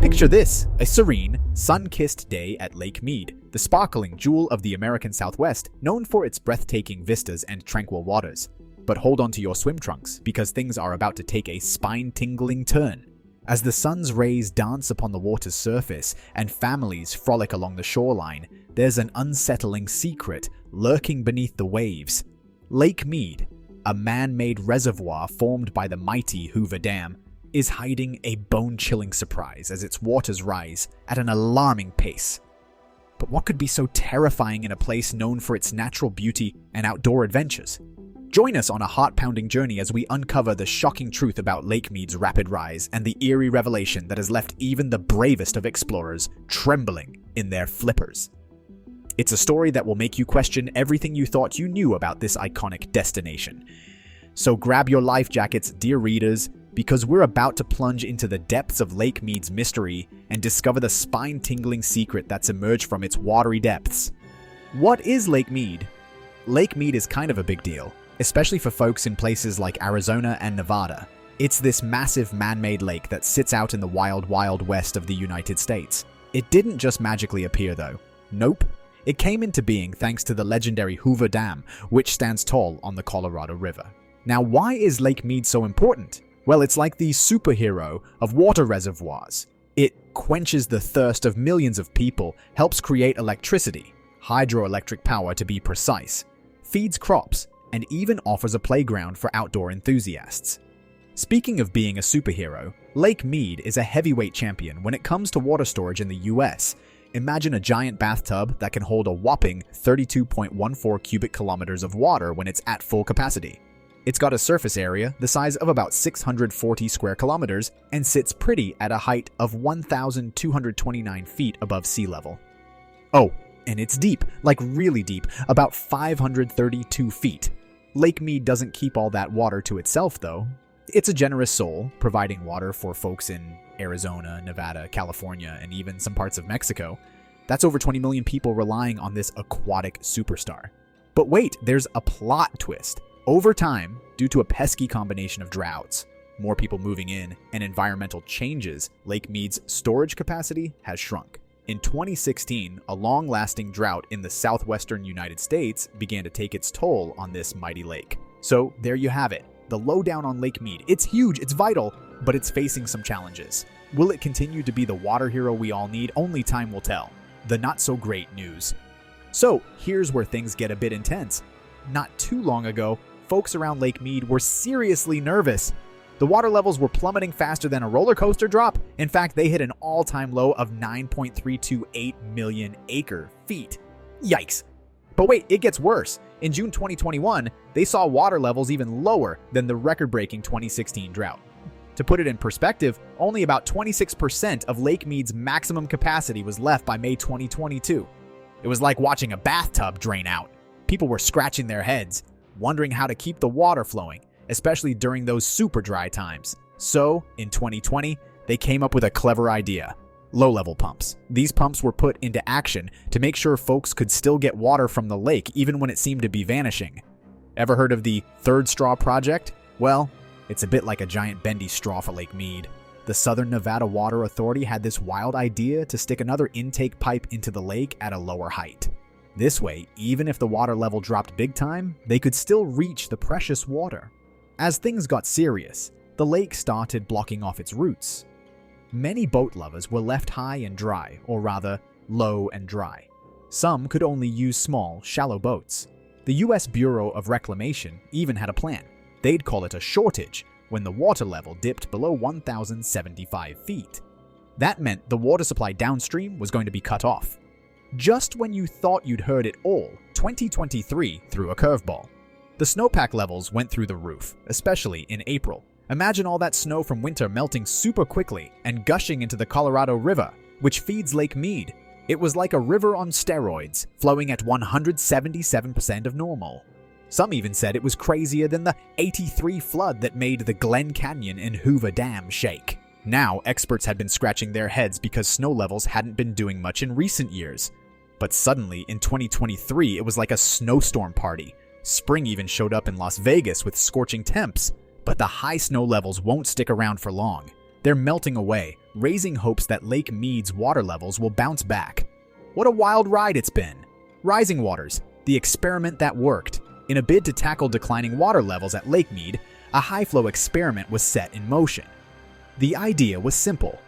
Picture this, a serene, sun-kissed day at Lake Mead, the sparkling jewel of the American Southwest, known for its breathtaking vistas and tranquil waters. But hold on to your swim trunks, because things are about to take a spine-tingling turn. As the sun's rays dance upon the water's surface and families frolic along the shoreline, there's an unsettling secret lurking beneath the waves. Lake Mead, a man-made reservoir formed by the mighty Hoover Dam, is hiding a bone-chilling surprise as its waters rise at an alarming pace. But what could be so terrifying in a place known for its natural beauty and outdoor adventures? Join us on a heart-pounding journey as we uncover the shocking truth about Lake Mead's rapid rise and the eerie revelation that has left even the bravest of explorers trembling in their flippers. It's a story that will make you question everything you thought you knew about this iconic destination. So grab your life jackets, dear readers, because we're about to plunge into the depths of Lake Mead's mystery and discover the spine-tingling secret that's emerged from its watery depths. What is Lake Mead? Lake Mead is kind of a big deal, especially for folks in places like Arizona and Nevada. It's this massive man-made lake that sits out in the wild, wild west of the United States. It didn't just magically appear though. Nope. It came into being thanks to the legendary Hoover Dam, which stands tall on the Colorado River. Now, why is Lake Mead so important? Well, it's like the superhero of water reservoirs. It quenches the thirst of millions of people, helps create electricity, hydroelectric power to be precise, feeds crops, and even offers a playground for outdoor enthusiasts. Speaking of being a superhero, Lake Mead is a heavyweight champion when it comes to water storage in the US. Imagine a giant bathtub that can hold a whopping 32.14 cubic kilometers of water when it's at full capacity. It's got a surface area the size of about 640 square kilometers and sits pretty at a height of 1,229 feet above sea level. Oh, and it's deep, like really deep, about 532 feet. Lake Mead doesn't keep all that water to itself though. It's a generous soul, providing water for folks in Arizona, Nevada, California, and even some parts of Mexico. That's over 20 million people relying on this aquatic superstar. But wait, there's a plot twist. Over time, due to a pesky combination of droughts, more people moving in, and environmental changes, Lake Mead's storage capacity has shrunk. In 2016, a long-lasting drought in the southwestern United States began to take its toll on this mighty lake. So there you have it, the lowdown on Lake Mead. It's huge, it's vital, but it's facing some challenges. Will it continue to be the water hero we all need? Only time will tell. The not-so-great news. So here's where things get a bit intense. Not too long ago, folks around Lake Mead were seriously nervous. The water levels were plummeting faster than a roller coaster drop. In fact, they hit an all-time low of 9.328 million acre-feet. Yikes. But wait, it gets worse. In June 2021, they saw water levels even lower than the record-breaking 2016 drought. To put it in perspective, only about 26% of Lake Mead's maximum capacity was left by May 2022. It was like watching a bathtub drain out. People were scratching their heads, wondering how to keep the water flowing, especially during those super dry times. So, in 2020, they came up with a clever idea. Low-level pumps. These pumps were put into action to make sure folks could still get water from the lake even when it seemed to be vanishing. Ever heard of the Third Straw Project? Well, it's a bit like a giant bendy straw for Lake Mead. The Southern Nevada Water Authority had this wild idea to stick another intake pipe into the lake at a lower height. This way, even if the water level dropped big time, they could still reach the precious water. As things got serious, the lake started blocking off its roots. Many boat lovers were left high and dry, or rather, low and dry. Some could only use small, shallow boats. The US Bureau of Reclamation even had a plan. They'd call it a shortage when the water level dipped below 1,075 feet. That meant the water supply downstream was going to be cut off. Just when you thought you'd heard it all, 2023 threw a curveball. The snowpack levels went through the roof, especially in April. Imagine all that snow from winter melting super quickly and gushing into the Colorado River, which feeds Lake Mead. It was like a river on steroids, flowing at 177% of normal. Some even said it was crazier than the '83 flood that made the Glen Canyon and Hoover Dam shake. Now, experts had been scratching their heads because snow levels hadn't been doing much in recent years. But suddenly, in 2023, it was like a snowstorm party. Spring even showed up in Las Vegas with scorching temps. But the high snow levels won't stick around for long. They're melting away, raising hopes that Lake Mead's water levels will bounce back. What a wild ride it's been! Rising waters, the experiment that worked. In a bid to tackle declining water levels at Lake Mead, a high-flow experiment was set in motion. The idea was simple.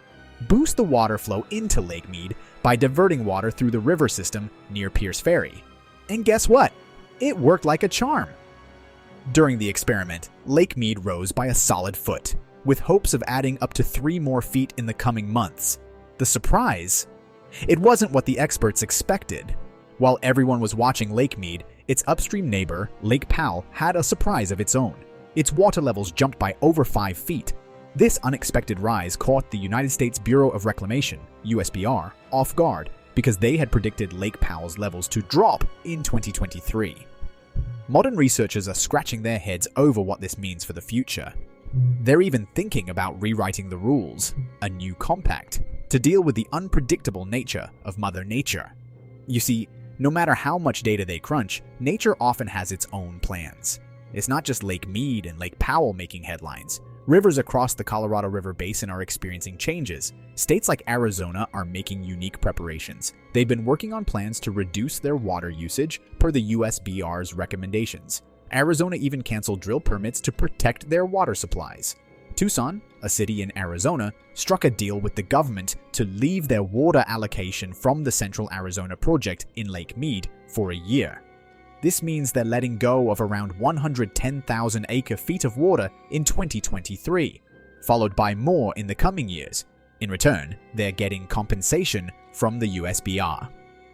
Boost the water flow into Lake Mead by diverting water through the river system near Pierce Ferry. And guess what? It worked like a charm. During the experiment, Lake Mead rose by a solid foot, with hopes of adding up to 3 more feet in the coming months. The surprise? It wasn't what the experts expected. While everyone was watching Lake Mead, its upstream neighbor, Lake Powell, had a surprise of its own. Its water levels jumped by over 5 feet. This unexpected rise caught the United States Bureau of Reclamation, USBR, off guard because they had predicted Lake Powell's levels to drop in 2023. Modern researchers are scratching their heads over what this means for the future. They're even thinking about rewriting the rules, a new compact, to deal with the unpredictable nature of Mother Nature. You see, no matter how much data they crunch, nature often has its own plans. It's not just Lake Mead and Lake Powell making headlines. Rivers across the Colorado River Basin are experiencing changes. States like Arizona are making unique preparations. They've been working on plans to reduce their water usage per the USBR's recommendations. Arizona even canceled drill permits to protect their water supplies. Tucson, a city in Arizona, struck a deal with the government to leave their water allocation from the Central Arizona Project in Lake Mead for a year. This means they're letting go of around 110,000 acre-feet of water in 2023, followed by more in the coming years. In return, they're getting compensation from the USBR.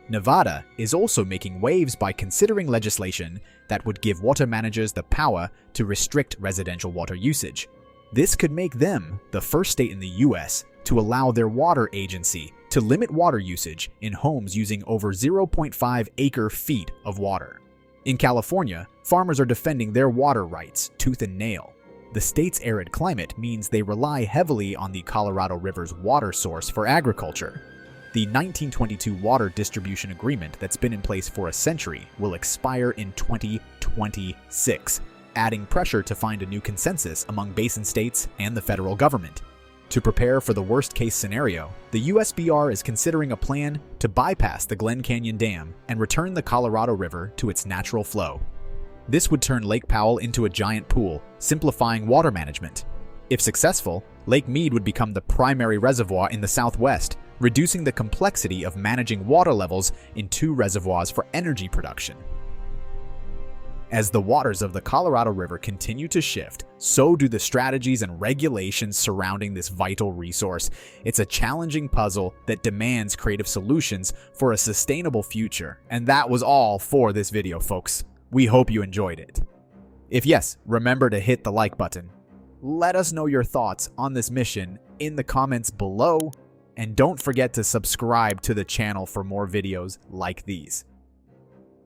Nevada is also making waves by considering legislation that would give water managers the power to restrict residential water usage. This could make them the first state in the US to allow their water agency to limit water usage in homes using over 0.5 acre-feet of water. In California, farmers are defending their water rights tooth and nail. The state's arid climate means they rely heavily on the Colorado River's water source for agriculture. The 1922 water distribution agreement that's been in place for a century will expire in 2026, adding pressure to find a new consensus among basin states and the federal government. To prepare for the worst-case scenario, the USBR is considering a plan to bypass the Glen Canyon Dam and return the Colorado River to its natural flow. This would turn Lake Powell into a giant pool, simplifying water management. If successful, Lake Mead would become the primary reservoir in the Southwest, reducing the complexity of managing water levels in 2 reservoirs for energy production. As the waters of the Colorado River continue to shift, so do the strategies and regulations surrounding this vital resource. It's a challenging puzzle that demands creative solutions for a sustainable future. And that was all for this video, folks. We hope you enjoyed it. If yes, remember to hit the like button. Let us know your thoughts on this mission in the comments below. And don't forget to subscribe to the channel for more videos like these.